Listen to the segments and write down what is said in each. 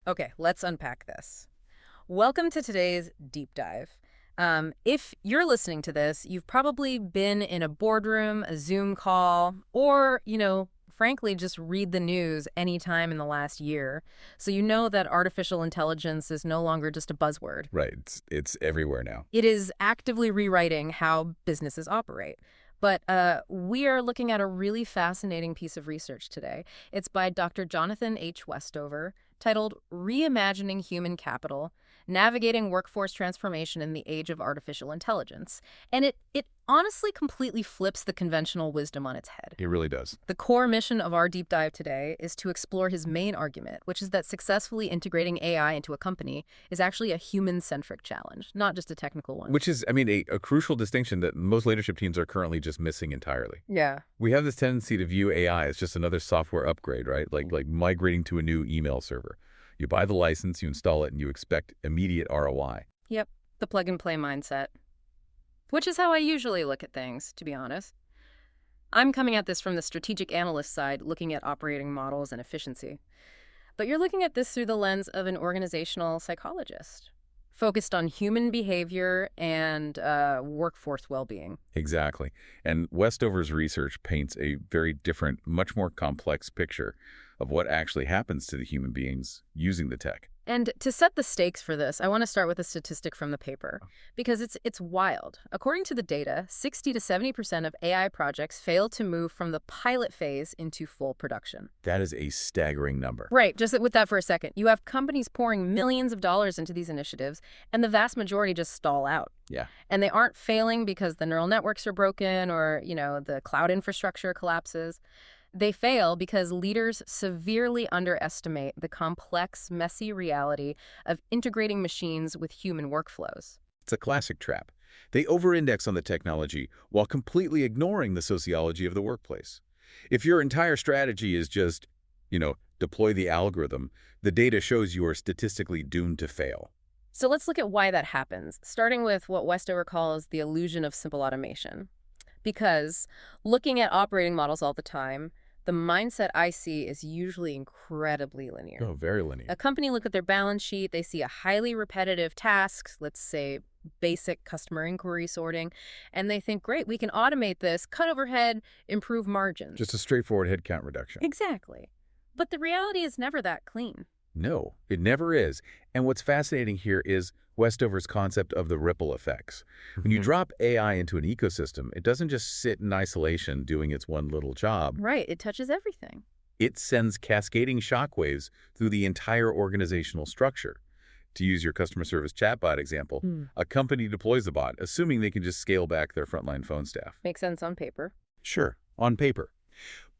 Okay, let's unpack this. Welcome to today's deep dive. If you're listening to this, you've probably been in a boardroom, a Zoom call, or, frankly, just read the news anytime in the last year. So you know that artificial intelligence is no longer just a buzzword. Right. It's everywhere now. It is actively rewriting how businesses operate. But we are looking at a really fascinating piece of research today. It's by Dr. Jonathan H. Westover, titled Reimagining Human Capital, Navigating Workforce Transformation in the Age of Artificial Intelligence. And it honestly completely flips the conventional wisdom on its head. It really does. The core mission of our deep dive today is to explore his main argument, which is that successfully integrating AI into a company is actually a human-centric challenge, not just a technical one. Which is, I mean, a crucial distinction that most leadership teams are currently just missing entirely. Yeah. We have this tendency to view AI as just another software upgrade, right? Like migrating to a new email server. You buy the license, you install it, and you expect immediate ROI. Yep, the plug-and-play mindset. Which is how I usually look at things, to be honest. I'm coming at this from the strategic analyst side, looking at operating models and efficiency. But you're looking at this through the lens of an organizational psychologist, focused on human behavior and workforce well-being. Exactly. And Westover's research paints a very different, much more complex picture of what actually happens to the human beings using the tech. And to set the stakes for this, I want to start with a statistic from the paper, because it's wild. According to the data, 60 to 70% of AI projects fail to move from the pilot phase into full production. That is a staggering number. Right, just with that for a second. You have companies pouring millions of dollars into these initiatives, and the vast majority just stall out. Yeah. And they aren't failing because the neural networks are broken or, the cloud infrastructure collapses. They fail because leaders severely underestimate the complex, messy reality of integrating machines with human workflows. It's a classic trap. They over-index on the technology while completely ignoring the sociology of the workplace. If your entire strategy is just, deploy the algorithm, the data shows you are statistically doomed to fail. So let's look at why that happens, starting with what Westover calls the illusion of simple automation. Because looking at operating models all the time, the mindset I see is usually incredibly linear. Oh, very linear. A company look at their balance sheet, they see a highly repetitive task, let's say basic customer inquiry sorting, and they think, great, we can automate this, cut overhead, improve margins. Just a straightforward headcount reduction. Exactly. But the reality is never that clean. No, it never is. And what's fascinating here is Westover's concept of the ripple effects. When you drop AI into an ecosystem, it doesn't just sit in isolation doing its one little job. Right, it touches everything. It sends cascading shockwaves through the entire organizational structure. To use your customer service chatbot example, a company deploys the bot, assuming they can just scale back their frontline phone staff. Makes sense on paper. Sure, on paper.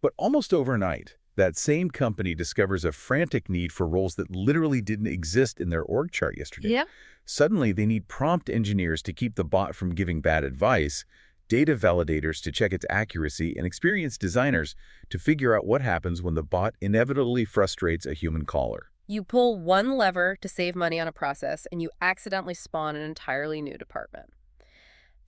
But almost overnight, that same company discovers a frantic need for roles that literally didn't exist in their org chart yesterday. Yep. Suddenly, they need prompt engineers to keep the bot from giving bad advice, data validators to check its accuracy, and experienced designers to figure out what happens when the bot inevitably frustrates a human caller. You pull one lever to save money on a process, and you accidentally spawn an entirely new department.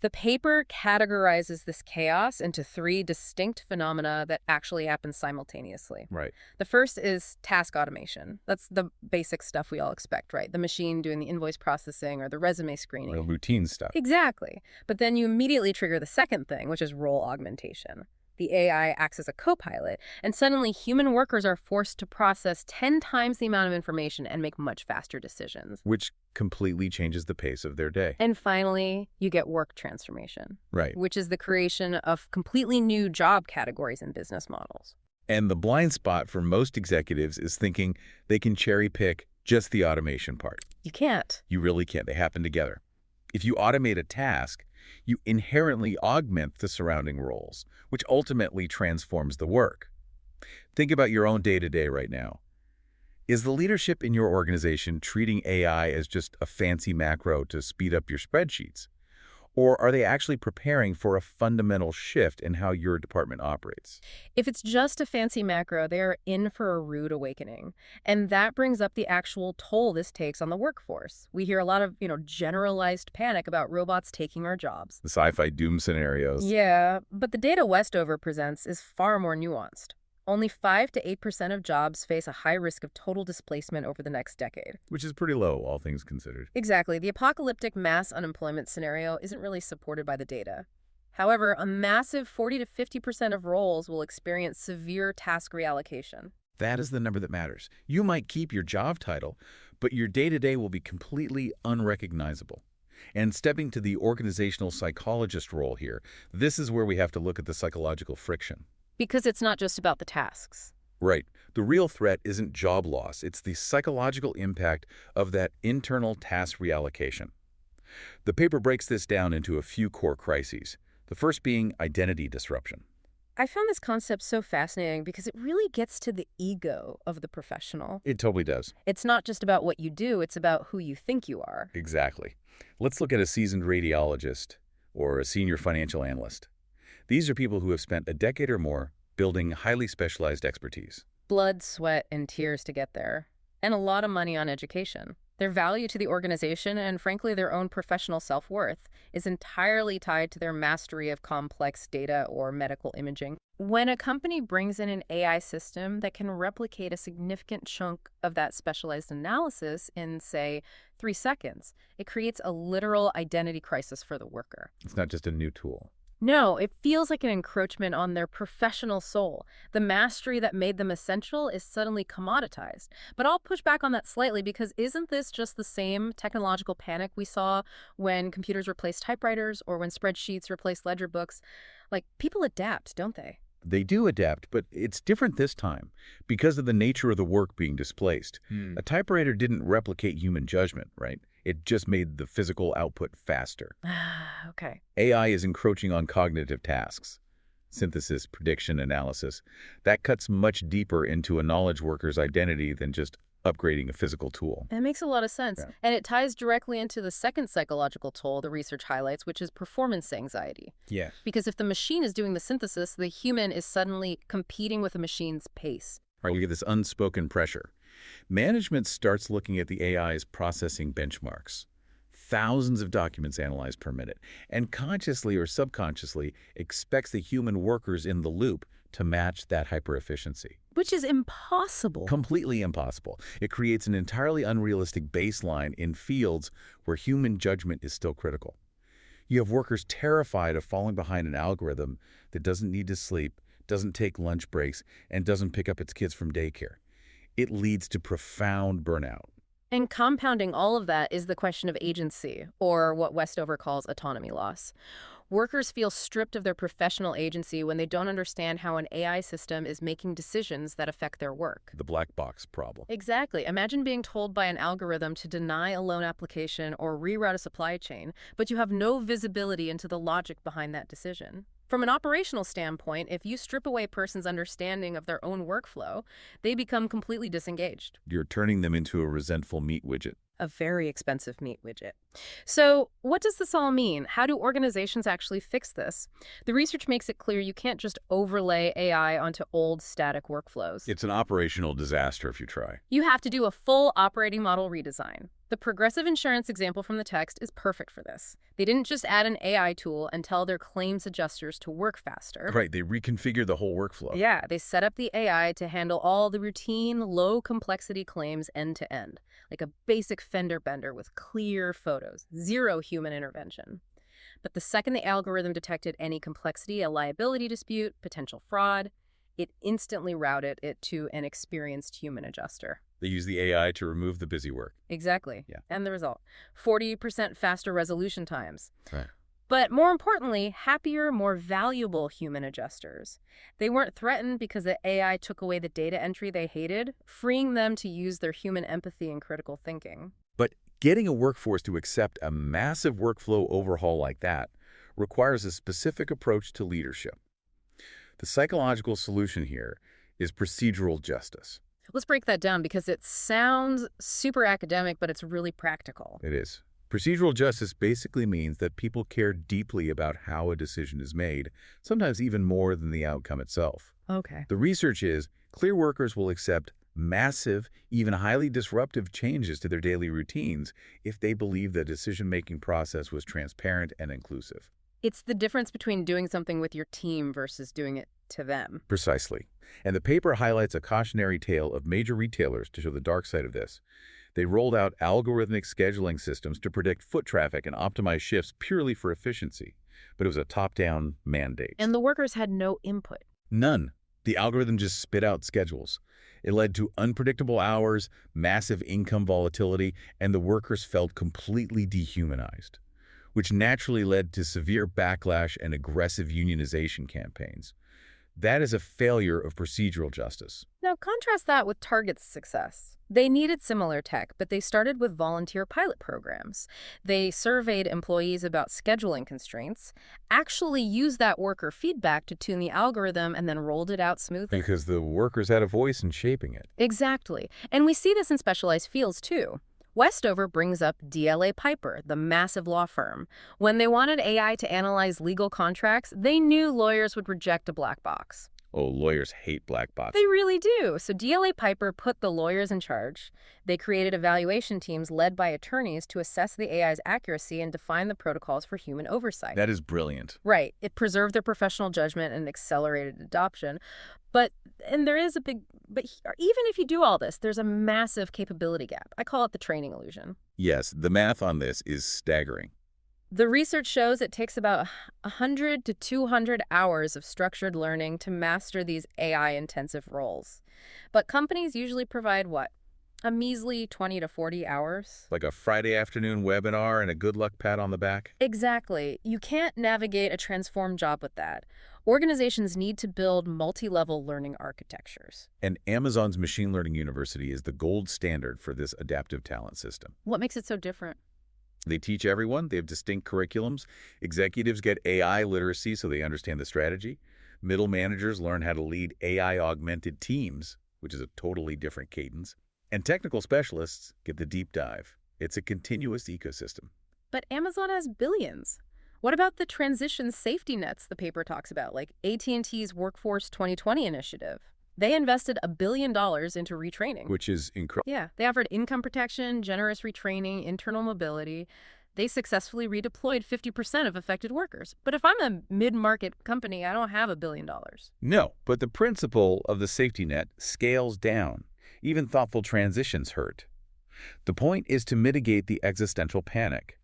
The paper categorizes this chaos into three distinct phenomena that actually happen simultaneously. Right. The first is task automation. That's the basic stuff we all expect, right? The machine doing the invoice processing or the resume screening. Real routine stuff. Exactly. But then you immediately trigger the second thing, which is role augmentation. The AI acts as a co-pilot, and suddenly human workers are forced to process 10 times the amount of information and make much faster decisions. Which completely changes the pace of their day. And finally, you get work transformation. Right. Which is the creation of completely new job categories and business models. And the blind spot for most executives is thinking they can cherry pick just the automation part. You can't. You really can't. They happen together. If you automate a task, you inherently augment the surrounding roles, which ultimately transforms the work. Think about your own day-to-day right now. Is the leadership in your organization treating AI as just a fancy macro to speed up your spreadsheets? Or are they actually preparing for a fundamental shift in how your department operates? If it's just a fancy macro, they are in for a rude awakening. And that brings up the actual toll this takes on the workforce. We hear a lot of, generalized panic about robots taking our jobs. The sci-fi doom scenarios. Yeah, but the data Westover presents is far more nuanced. Only 5 to 8% of jobs face a high risk of total displacement over the next decade. Which is pretty low, all things considered. Exactly. The apocalyptic mass unemployment scenario isn't really supported by the data. However, a massive 40 to 50% of roles will experience severe task reallocation. That is the number that matters. You might keep your job title, but your day-to-day will be completely unrecognizable. And stepping to the organizational psychologist role here, this is where we have to look at the psychological friction. Because it's not just about the tasks. Right. The real threat isn't job loss. It's the psychological impact of that internal task reallocation. The paper breaks this down into a few core crises. The first being identity disruption. I found this concept so fascinating because it really gets to the ego of the professional. It totally does. It's not just about what you do, it's about who you think you are. Exactly. Let's look at a seasoned radiologist or a senior financial analyst. These are people who have spent a decade or more building highly specialized expertise. Blood, sweat, and tears to get there. And a lot of money on education. Their value to the organization and, frankly, their own professional self-worth is entirely tied to their mastery of complex data or medical imaging. When a company brings in an AI system that can replicate a significant chunk of that specialized analysis in, say, 3 seconds, it creates a literal identity crisis for the worker. It's not just a new tool. No, it feels like an encroachment on their professional soul. The mastery that made them essential is suddenly commoditized. But I'll push back on that slightly because isn't this just the same technological panic we saw when computers replaced typewriters or when spreadsheets replaced ledger books? Like, people adapt, don't they? They do adapt, but it's different this time because of the nature of the work being displaced. A typewriter didn't replicate human judgment, right? It just made the physical output faster. Okay. AI is encroaching on cognitive tasks. Synthesis, prediction, analysis. That cuts much deeper into a knowledge worker's identity than just upgrading a physical tool. That makes a lot of sense. Yeah. And it ties directly into the second psychological toll the research highlights, which is performance anxiety. Yeah. Because if the machine is doing the synthesis, the human is suddenly competing with the machine's pace. Right, you get this unspoken pressure. Management starts looking at the AI's processing benchmarks. Thousands of documents analyzed per minute, and consciously or subconsciously expects the human workers in the loop to match that hyper-efficiency. Which is impossible. Completely impossible. It creates an entirely unrealistic baseline in fields where human judgment is still critical. You have workers terrified of falling behind an algorithm that doesn't need to sleep, doesn't take lunch breaks, and doesn't pick up its kids from daycare. It leads to profound burnout. And compounding all of that is the question of agency, or what Westover calls autonomy loss. Workers feel stripped of their professional agency when they don't understand how an AI system is making decisions that affect their work. The black box problem. Exactly. Imagine being told by an algorithm to deny a loan application or reroute a supply chain, but you have no visibility into the logic behind that decision. From an operational standpoint, if you strip away a person's understanding of their own workflow, they become completely disengaged. You're turning them into a resentful meat widget. A very expensive meat widget. So what does this all mean? How do organizations actually fix this? The research makes it clear you can't just overlay AI onto old static workflows. It's an operational disaster if you try. You have to do a full operating model redesign. The Progressive Insurance example from the text is perfect for this. They didn't just add an AI tool and tell their claims adjusters to work faster. Right, they reconfigure the whole workflow. Yeah, they set up the AI to handle all the routine, low-complexity claims end-to-end, like a basic fender bender with clear photos, zero human intervention. But the second the algorithm detected any complexity, a liability dispute, potential fraud, it instantly routed it to an experienced human adjuster. They use the AI to remove the busy work. Exactly. Yeah. And the result, 40% faster resolution times. Right. But more importantly, happier, more valuable human adjusters. They weren't threatened because the AI took away the data entry they hated, freeing them to use their human empathy and critical thinking. But getting a workforce to accept a massive workflow overhaul like that requires a specific approach to leadership. The psychological solution here is procedural justice. Let's break that down because it sounds super academic, but it's really practical. It is. Procedural justice basically means that people care deeply about how a decision is made, sometimes even more than the outcome itself. Okay. The research is clear workers will accept massive, even highly disruptive changes to their daily routines if they believe the decision-making process was transparent and inclusive. It's the difference between doing something with your team versus doing it to them. Precisely. And the paper highlights a cautionary tale of major retailers to show the dark side of this. They rolled out algorithmic scheduling systems to predict foot traffic and optimize shifts purely for efficiency. But it was a top-down mandate. And the workers had no input. None. The algorithm just spit out schedules. It led to unpredictable hours, massive income volatility, and the workers felt completely dehumanized, which naturally led to severe backlash and aggressive unionization campaigns. That is a failure of procedural justice. Now, contrast that with Target's success. They needed similar tech, but they started with volunteer pilot programs. They surveyed employees about scheduling constraints, actually used that worker feedback to tune the algorithm, and then rolled it out smoothly. Because the workers had a voice in shaping it. Exactly. And we see this in specialized fields, too. Westover brings up DLA Piper, the massive law firm. When they wanted AI to analyze legal contracts, they knew lawyers would reject a black box. Oh, lawyers hate black boxes. They really do. So DLA Piper put the lawyers in charge. They created evaluation teams led by attorneys to assess the AI's accuracy and define the protocols for human oversight. That is brilliant. Right. It preserved their professional judgment and accelerated adoption. But even if you do all this, there's a massive capability gap. I call it the training illusion. Yes, the math on this is staggering. The research shows it takes about 100 to 200 hours of structured learning to master these AI-intensive roles. But companies usually provide what? A measly 20 to 40 hours? Like a Friday afternoon webinar and a good luck pat on the back? Exactly. You can't navigate a transformed job with that. Organizations need to build multi-level learning architectures. And Amazon's Machine Learning University is the gold standard for this adaptive talent system. What makes it so different? They teach everyone. They have distinct curriculums. Executives get AI literacy so they understand the strategy. Middle managers learn how to lead AI-augmented teams, which is a totally different cadence. And technical specialists get the deep dive. It's a continuous ecosystem. But Amazon has billions. What about the transition safety nets the paper talks about, like AT&T's Workforce 2020 initiative? They invested $1 billion into retraining. Which is incredible. Yeah, they offered income protection, generous retraining, internal mobility. They successfully redeployed 50% of affected workers. But if I'm a mid-market company, I don't have $1 billion. No, but the principle of the safety net scales down. Even thoughtful transitions hurt. The point is to mitigate the existential panic.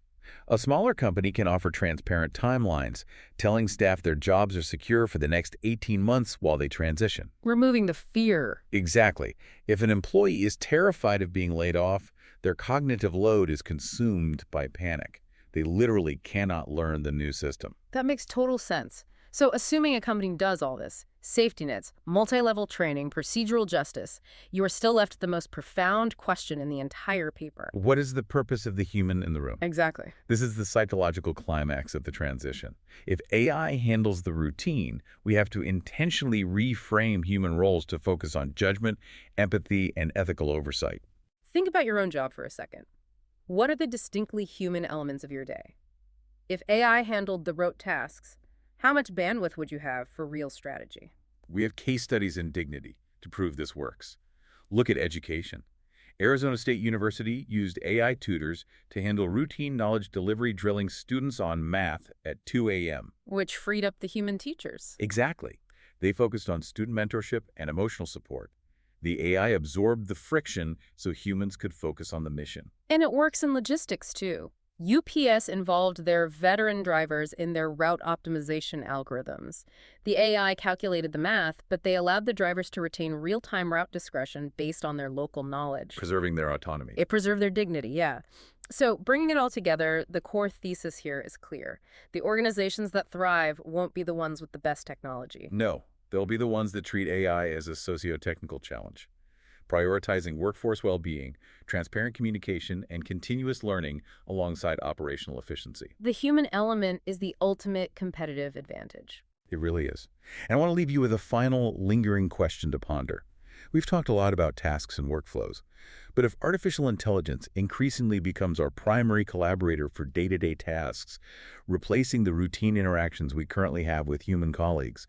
A smaller company can offer transparent timelines, telling staff their jobs are secure for the next 18 months while they transition. Removing the fear. Exactly. If an employee is terrified of being laid off, their cognitive load is consumed by panic. They literally cannot learn the new system. That makes total sense. So assuming a company does all this, safety nets, multi-level training, procedural justice, you are still left with the most profound question in the entire paper. What is the purpose of the human in the room? Exactly. This is the psychological climax of the transition. If AI handles the routine, we have to intentionally reframe human roles to focus on judgment, empathy, and ethical oversight. Think about your own job for a second. What are the distinctly human elements of your day? If AI handled the rote tasks, how much bandwidth would you have for real strategy? We have case studies in Dignity to prove this works. Look at education. Arizona State University used AI tutors to handle routine knowledge delivery, drilling students on math at 2 a.m. Which freed up the human teachers. Exactly. They focused on student mentorship and emotional support. The AI absorbed the friction so humans could focus on the mission. And it works in logistics, too. UPS involved their veteran drivers in their route optimization algorithms. The AI calculated the math, but they allowed the drivers to retain real-time route discretion based on their local knowledge. Preserving their autonomy. It preserved their dignity, yeah. So bringing it all together, the core thesis here is clear. The organizations that thrive won't be the ones with the best technology. No, they'll be the ones that treat AI as a socio-technical challenge. Prioritizing workforce well-being, transparent communication, and continuous learning alongside operational efficiency. The human element is the ultimate competitive advantage. It really is. And I want to leave you with a final lingering question to ponder. We've talked a lot about tasks and workflows, but if artificial intelligence increasingly becomes our primary collaborator for day-to-day tasks, replacing the routine interactions we currently have with human colleagues,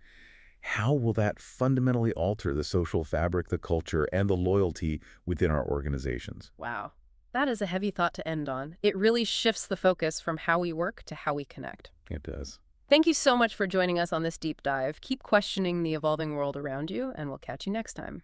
how will that fundamentally alter the social fabric, the culture, and the loyalty within our organizations? Wow. That is a heavy thought to end on. It really shifts the focus from how we work to how we connect. It does. Thank you so much for joining us on this deep dive. Keep questioning the evolving world around you, and we'll catch you next time.